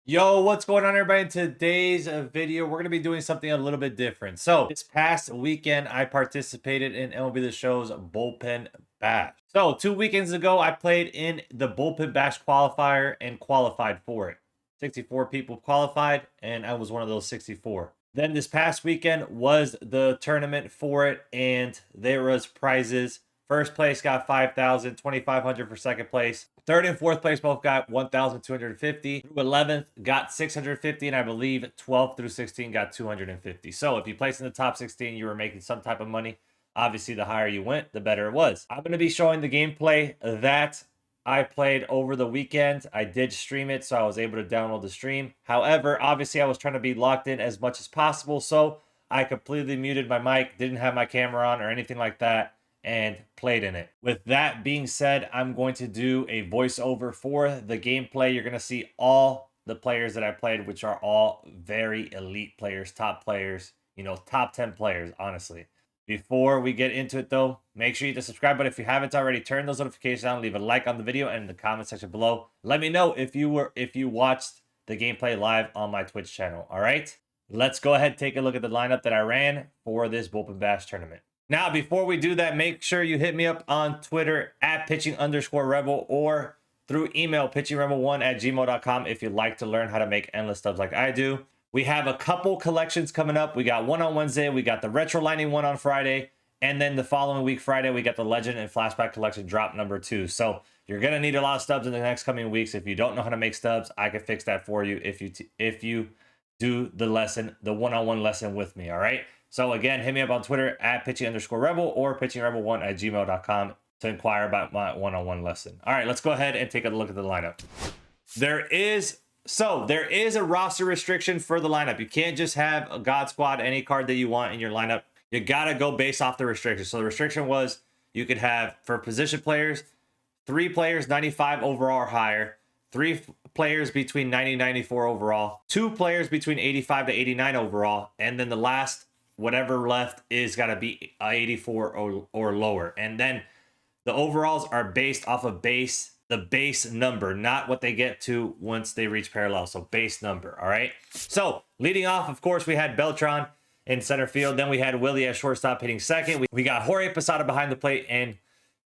Yo, what's going on, everybody? In today's video, we're going to be doing something a little bit different. So this past weekend, I participated in MLB The Show's Bullpen Bash. So 2 weekends ago, I played in the Bullpen Bash qualifier and qualified for it. 64 people qualified, and I was one of those 64. Then this past weekend was the tournament for it, and there was prizes. First place got 5,000, 2,500 for second place. Third and fourth place both got 1,250. Through 11th got 650, and I believe 12th through 16 got 250. So if you placed in the top 16, you were making some type of money. Obviously, the higher you went, the better it was. I'm going to be showing the gameplay that I played over the weekend. I did stream it, so I was able to download the stream. However, obviously, I was trying to be locked in as much as possible, so I completely muted my mic, didn't have my camera on or anything like that, and played in it. With that being said, I'm going to do a voiceover for the gameplay. You're going to see all the players that I played, which are all very elite players, top players, top 10 players, honestly. Before we get into it, though, make sure you hit the subscribe button if you haven't already. Turn those notifications on, leave a like on the video, and in the comment section below, let me know if you watched the gameplay live on my Twitch channel. All right, let's go ahead and take a look at the lineup that I ran for this Bullpen Bash tournament. Now, before we do that, make sure you hit me up on Twitter at pitching_rebel or through email pitchingrebel1@gmail.com if you'd like to learn how to make endless stubs like I do. We have a couple collections coming up. We got one on Wednesday, we got the Retro Lightning one on Friday, and then the following week, Friday, we got the Legend and Flashback Collection drop number 2. So you're going to need a lot of stubs in the next coming weeks. If you don't know how to make stubs, I can fix that for you if you do the lesson, the one-on-one lesson with me, all right? So again, hit me up on Twitter at pitching_rebel or pitchingrebel1@gmail.com to inquire about my one-on-one lesson. All right, let's go ahead and take a look at the lineup. There is a roster restriction for the lineup. You can't just have a God Squad, any card that you want in your lineup. You got to go based off the restriction. So the restriction was you could have, for position players, 3 players 95 overall or higher, 3 players between 90 and 94 overall, 2 players between 85 to 89 overall, and then the last whatever left is got to be 84 or lower. And then the overalls are based off of the base number, not what they get to once they reach parallel. So base number, all right? So leading off, of course, we had Beltran in center field. Then we had Willie at shortstop hitting second. We got Jorge Posada behind the plate and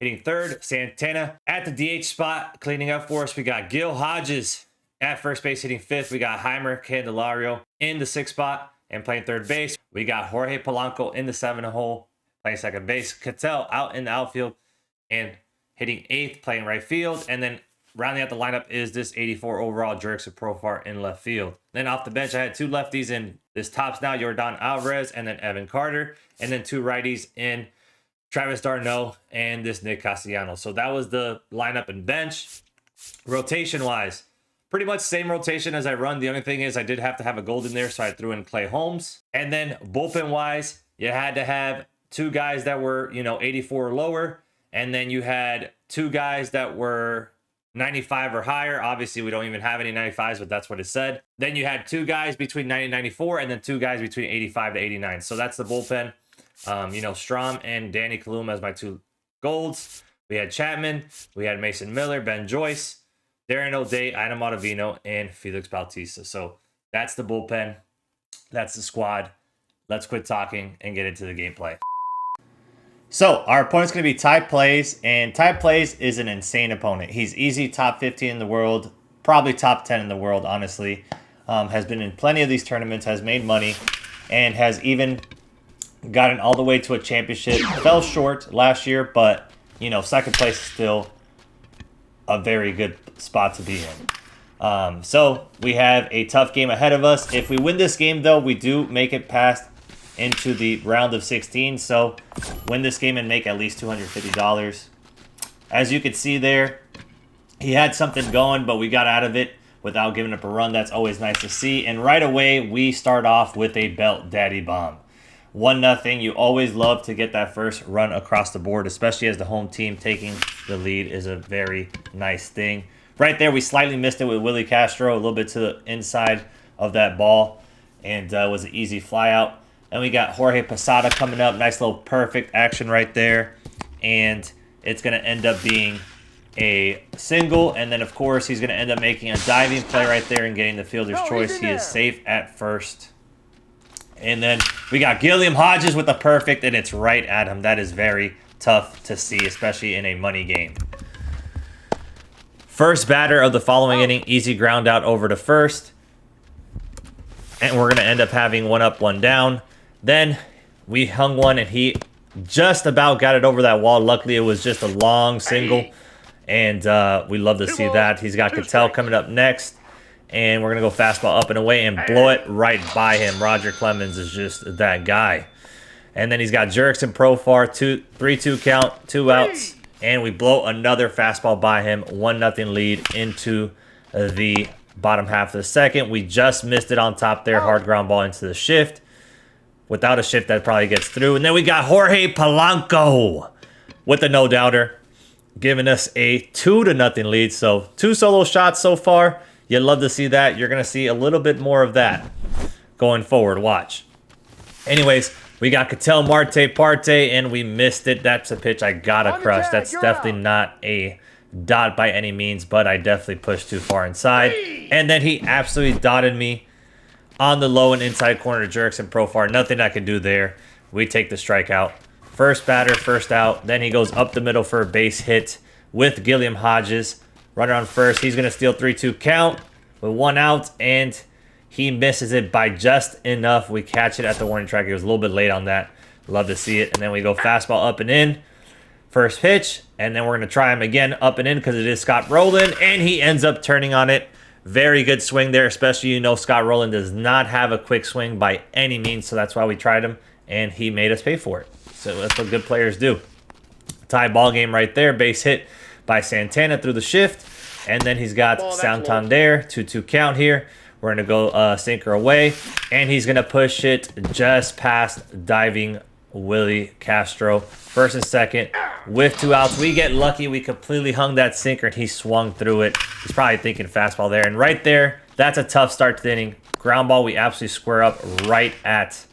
hitting third. Santana at the DH spot cleaning up for us. We got Gil Hodges at first base hitting fifth. We got Heimer Candelario in the sixth spot and playing third base. We got Jorge Polanco in the 7th hole playing second base. Cattell out in the outfield and hitting 8th playing right field. And then rounding out the lineup is this 84 overall Jurickson Profar in left field. Then off the bench, I had 2 lefties in this tops now, Yordan Alvarez and then Evan Carter. And then 2 righties in Travis d'Arnaud and this Nick Castellanos. So that was the lineup and bench. Rotation-wise, pretty much same rotation as I run. The only thing is I did have to have a gold in there, so I threw in Clay Holmes. And then bullpen-wise, you had to have 2 guys that were, 84 or lower. And then you had 2 guys that were 95 or higher. Obviously, we don't even have any 95s, but that's what it said. Then you had 2 guys between 90 and 94, and then 2 guys between 85 to 89. So that's the bullpen. Strom and Danny Kalum as my 2 golds. We had Chapman, we had Mason Miller, Ben Joyce, Darren O'Day, Adam Ottavino, and Felix Bautista. So that's the bullpen. That's the squad. Let's quit talking and get into the gameplay. So our opponent's going to be Ty Plays, and Ty Plays is an insane opponent. He's easy top 15 in the world, probably top 10 in the world, honestly. Has been in plenty of these tournaments, has made money, and has even gotten all the way to a championship. Fell short last year, but, second place is still a very good spot to be in. So we have a tough game ahead of us. If we win this game, though, we do make it past into the round of 16. So win this game and make at least $250. As you can see there, he had something going, but we got out of it without giving up a run. That's always nice to see. And right away, we start off with a belt daddy bomb. 1-0. You always love to get that first run across the board, especially as the home team taking the lead is a very nice thing. Right there, we slightly missed it with Willie Castro, a little bit to the inside of that ball, and was an easy fly out. And we got Jorge Posada coming up. Nice little perfect action right there. And it's going to end up being a single, and then of course he's going to end up making a diving play right there and getting the fielder's choice. He is safe at first. And then we got Gilliam Hodges with a perfect, and it's right at him. That is very tough to see, especially in a money game. First batter of the following inning, easy ground out over to first. And we're going to end up having one up, one down. Then we hung one, and he just about got it over that wall. Luckily, it was just a long single, and we love to see that. He's got Cattell coming up next, and we're going to go fastball up and away and blow it right by him. Roger Clemens is just that guy. And then he's got Jurickson Profar, 3-2 count, 2 outs, and we blow another fastball by him, 1-0 lead into the bottom half of the second. We just missed it on top there. Hard ground ball into the shift. Without a shift, that probably gets through. And then we got Jorge Polanco with the no-doubter, giving us a 2-0 lead. So 2 solo shots so far. You'd love to see that. You're going to see a little bit more of that going forward. Watch. Anyways, we got Cattell Marte Parte, and we missed it. That's a pitch I got to crush. That's definitely not a dot by any means, but I definitely pushed too far inside. And then he absolutely dotted me on the low and inside corner to Jurickson Profar. Nothing I can do there. We take the strikeout. First batter, first out. Then he goes up the middle for a base hit with Gilliam Hodges. Runner on first. He's going to steal 3-2 count with 1 out, and he misses it by just enough. We catch it at the warning track. He was a little bit late on that. Love to see it. And then we go fastball up and in. First pitch, and then we're going to try him again up and in because it is Scott Rowland, and he ends up turning on it. Very good swing there, especially, you know, Scott Rowland does not have a quick swing by any means, so that's why we tried him, and he made us pay for it. So that's what good players do. Tie ball game right there. Base hit by Santana through the shift, and then he's got Santander, 2-2 count here. We're going to go sinker away, and he's going to push it just past diving Willie Castro. First and second with 2 outs. We get lucky. We completely hung that sinker, and he swung through it. He's probably thinking fastball there. And right there, that's a tough start to the inning. Ground ball, we absolutely square up right at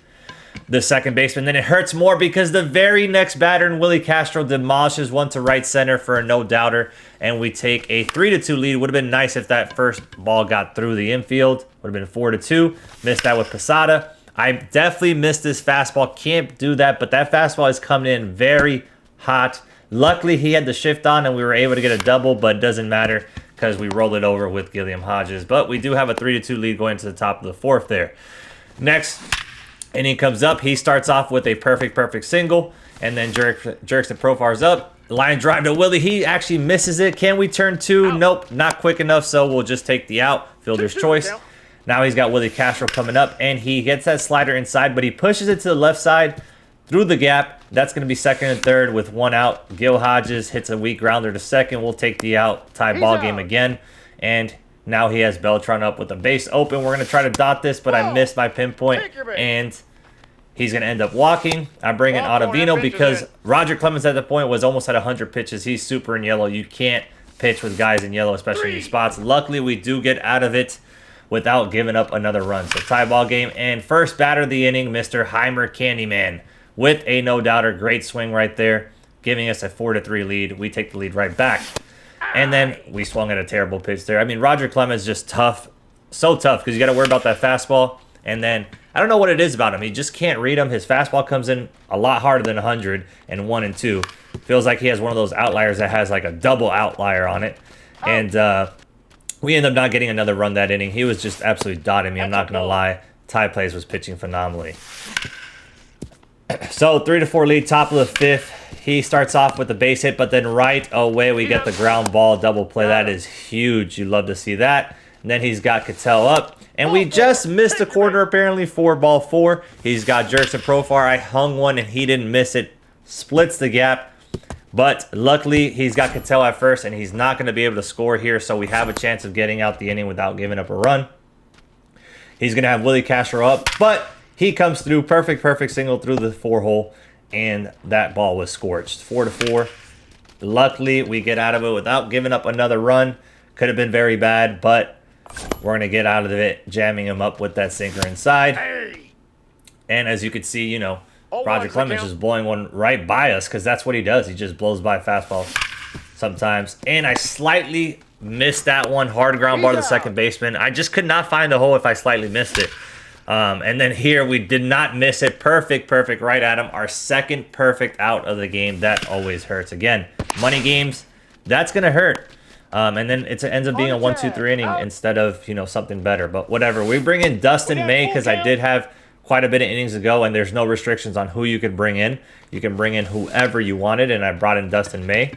the second baseman. Then it hurts more because the very next batter in Willie Castro demolishes one to right center for a no-doubter, and we take a 3-2 lead. Would have been nice if that first ball got through the infield. Would have been 4-2. Missed that with Posada. I definitely missed this fastball. Can't do that, but that fastball is coming in very hot. Luckily, he had the shift on, and we were able to get a double, but it doesn't matter because we rolled it over with Gilliam Hodges. But we do have a 3-2 lead going to the top of the fourth there. Next inning comes up. He starts off with a perfect single, and then Jurickson Profar's up. Line drive to Willie. He actually misses it. Can we turn 2? Nope, not quick enough, so we'll just take the out. Fielder's choice. Now he's got Willie Castro coming up, and he gets that slider inside, but he pushes it to the left side through the gap. That's going to be second and third with 1 out. Gil Hodges hits a weak grounder to second. We'll take the out. Tie ball game again. And now he has Beltran up with the base open. We're going to try to dot this, but I missed my pinpoint, and he's going to end up walking. I bring in Ottavino because Roger Clemens at the point was almost at 100 pitches. He's super in yellow. You can't pitch with guys in yellow, especially in these spots. Luckily, we do get out of it without giving up another run. So tie ball game, and first batter of the inning, Mr. Heimer Candyman with a no-doubter. Great swing right there, giving us a 4-3 lead. We take the lead right back. And then we swung at a terrible pitch there. I mean, Roger Clemens is just tough. So tough because you got to worry about that fastball. And then I don't know what it is about him. He just can't read him. His fastball comes in a lot harder than 100 and 1 and 2. Feels like he has one of those outliers that has like a double outlier on it. And we end up not getting another run that inning. He was just absolutely dotting me. I'm not going to lie. Ty Plays was pitching phenomenally. So 3-4 lead, top of the fifth. He starts off with the base hit, but then right away we get the ground ball double play. That is huge. You love to see that. And then he's got Cattell up. And we just missed a corner apparently. 4-4. He's got Jurickson Profar. I hung one and he didn't miss it. Splits the gap. But luckily, he's got Cattell at first, and he's not going to be able to score here, so we have a chance of getting out the inning without giving up a run. He's going to have Willie Castro up, but he comes through. Perfect single through the 4-hole, and that ball was scorched. 4-4. Luckily, we get out of it without giving up another run. Could have been very bad, but we're going to get out of it, jamming him up with that sinker inside. And as you can see, you know, Roger Clemens is blowing one right by us because that's what he does. He just blows by fastballs. sometimes. And I slightly missed that one. Hard ground ball to the second baseman. I just could not find the hole if I slightly missed it. And then here we did not miss it. Perfect right at him. Our second perfect out of the game. That always hurts. Again, money games, that's going to hurt. And then it ends up being a 1-2-3 inning instead of, you know, something better. But whatever. We bring in Dustin May because I did have quite a bit of innings to go, and there's no restrictions on who you can bring in. You can bring in whoever you wanted, and I brought in Dustin May.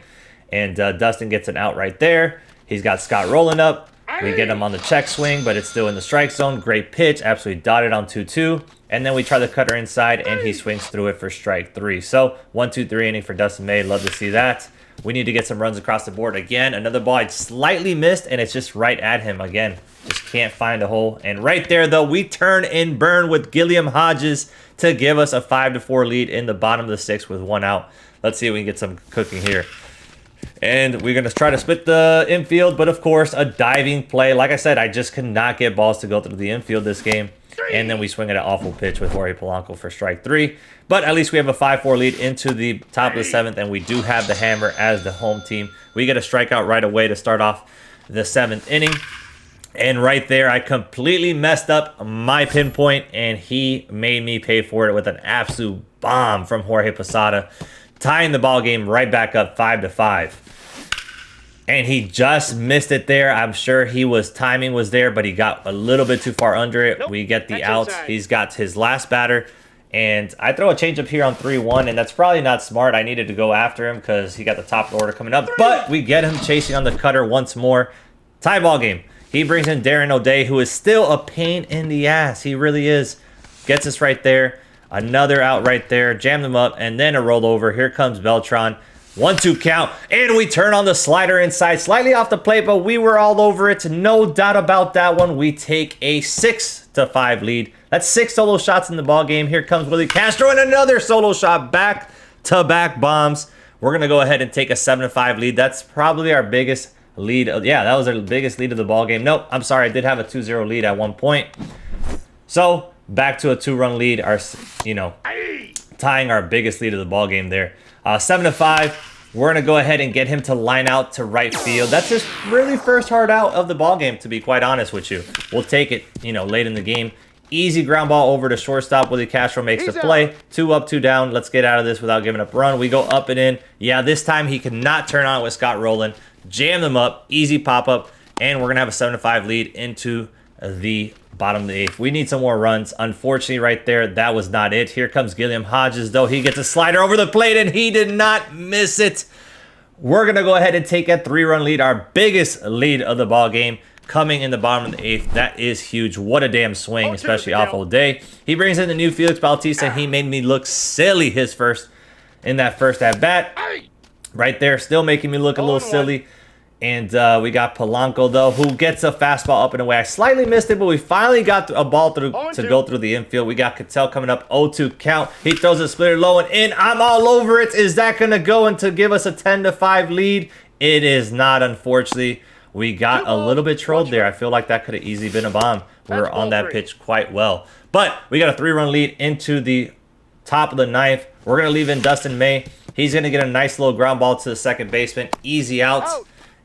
And Dustin gets an out right there. He's got Scott rolling up. We get him on the check swing, but it's still in the strike zone. Great pitch. Absolutely dotted on 2-2. And then we try the cutter inside, and he swings through it for strike 3. So 1-2-3 inning for Dustin May. Love to see that. We need to get some runs across the board. Again, another ball I slightly missed, and it's just right at him again. Just can't find a hole. And right there, though, we turn and burn with Gilliam Hodges to give us a 5-4 lead in the bottom of the 6th with 1 out. Let's see if we can get some cooking here. And we're going to try to split the infield, but of course, a diving play. Like I said, I just could not get balls to go through the infield this game. And then we swing at an awful pitch with Jorge Polanco for strike 3. But at least we have a 5-4 lead into the top of the 7th, and we do have the hammer as the home team. We get a strikeout right away to start off the 7th inning. And right there, I completely messed up my pinpoint, and he made me pay for it with an absolute bomb from Jorge Posada, tying the ball game right back up 5-5. And he just missed it there. I'm sure timing was there, but he got a little bit too far under it. Nope, we get the out. He's got his last batter. And I throw a changeup here on 3-1, and that's probably not smart. I needed to go after him because he got the top of the order coming up. But we get him chasing on the cutter once more. Tie ball game. He brings in Darren O'Day, who is still a pain in the ass. He really is. Gets us right there. Another out right there. Jammed him up, and then a rollover. Here comes Beltran. 1-2 count, and we turn on the slider inside, slightly off the plate, but we were all over it. No doubt about that one. We take a 6-5 lead. That's 6 solo shots in the ball game. Here comes Willie Castro, and another solo shot, back-to-back bombs. We're gonna go ahead and take a 7-5 lead. That's probably our biggest lead. Yeah, that was our biggest lead of the ball game. Nope, I'm sorry, I did have a 2-0 lead at one point. So back to a 2-run lead. Our, you know, tying our biggest lead of the ball game there. 7-5. We're going to go ahead and get him to line out to right field. That's his really first hard out of the ball game, to be quite honest with you. We'll take it, you know, late in the game. Easy ground ball over to shortstop. Willie Castro makes the play. 2 up, 2 down. Let's get out of this without giving up a run. We go up and in. Yeah, this time he could not turn on with Scott Rowland. Jam them up. Easy pop-up. And we're going to have a 7-5 lead into the bottom of the 8th. We need some more runs. Unfortunately, right there, that was not it. Here comes Gilliam Hodges, though. He gets a slider over the plate, and he did not miss it. We're going to go ahead and take a 3-run lead, our biggest lead of the ball game, coming in the bottom of the 8th. That is huge. What a damn swing, especially off O'Day. He brings in the new Felix Bautista. He made me look silly in that first at-bat. Right there, still making me look a little silly. And we got Polanco, though, who gets a fastball up and away. I slightly missed it, but we finally got a ball through to go through the infield. We got Cattell coming up, 0-2 count. He throws a splitter low and in. I'm all over it. Is that going to go and to give us a 10-5 lead? It is not, unfortunately. We got a little bit trolled there. I feel like that could have easily been a bomb. We were on that pitch quite well. But we got a 3-run lead into the top of the 9th. We're going to leave in Dustin May. He's going to get a nice little ground ball to the second baseman. Easy out.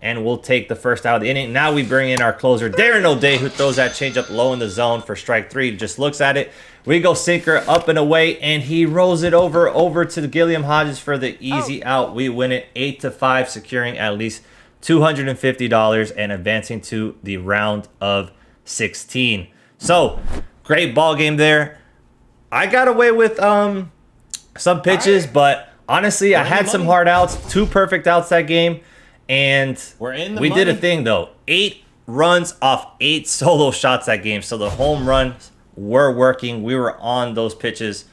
And we'll take the first out of the inning. Now we bring in our closer, Darren O'Day, who throws that changeup low in the zone for strike 3. Just looks at it. We go sinker up and away, and he rolls it over to Gilliam Hodges for the easy out. We win it 8-5, securing at least $250 and advancing to the round of 16. So, great ball game there. I got away with some pitches, but honestly, I had some hard outs, 2 perfect outs that game. And we did a thing, though. 8 runs off 8 solo shots that game. So the home runs were working. We were on those pitches,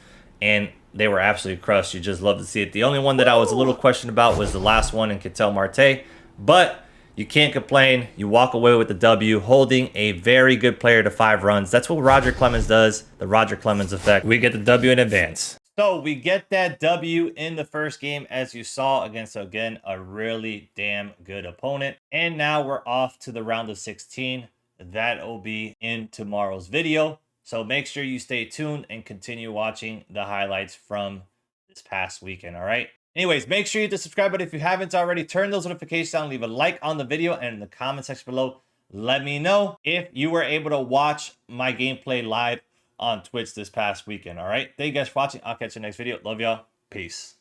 and they were absolutely crushed. You just love to see it. The only one that I was a little questioned about was the last one in Ketel Marte. But you can't complain. You walk away with the W, holding a very good player to 5 runs. That's what Roger Clemens does, the Roger Clemens effect. We get the W in advance. So we get that W in the first game, as you saw, against, again, a really damn good opponent. And now we're off to the round of 16. That'll be in tomorrow's video. So make sure you stay tuned and continue watching the highlights from this past weekend, all right? Anyways, make sure you hit the subscribe button if you haven't already. Turn those notifications on, leave a like on the video, and in the comment section below, let me know if you were able to watch my gameplay live on Twitch this past weekend. All right, thank you guys for watching. I'll catch you next video. Love y'all. Peace.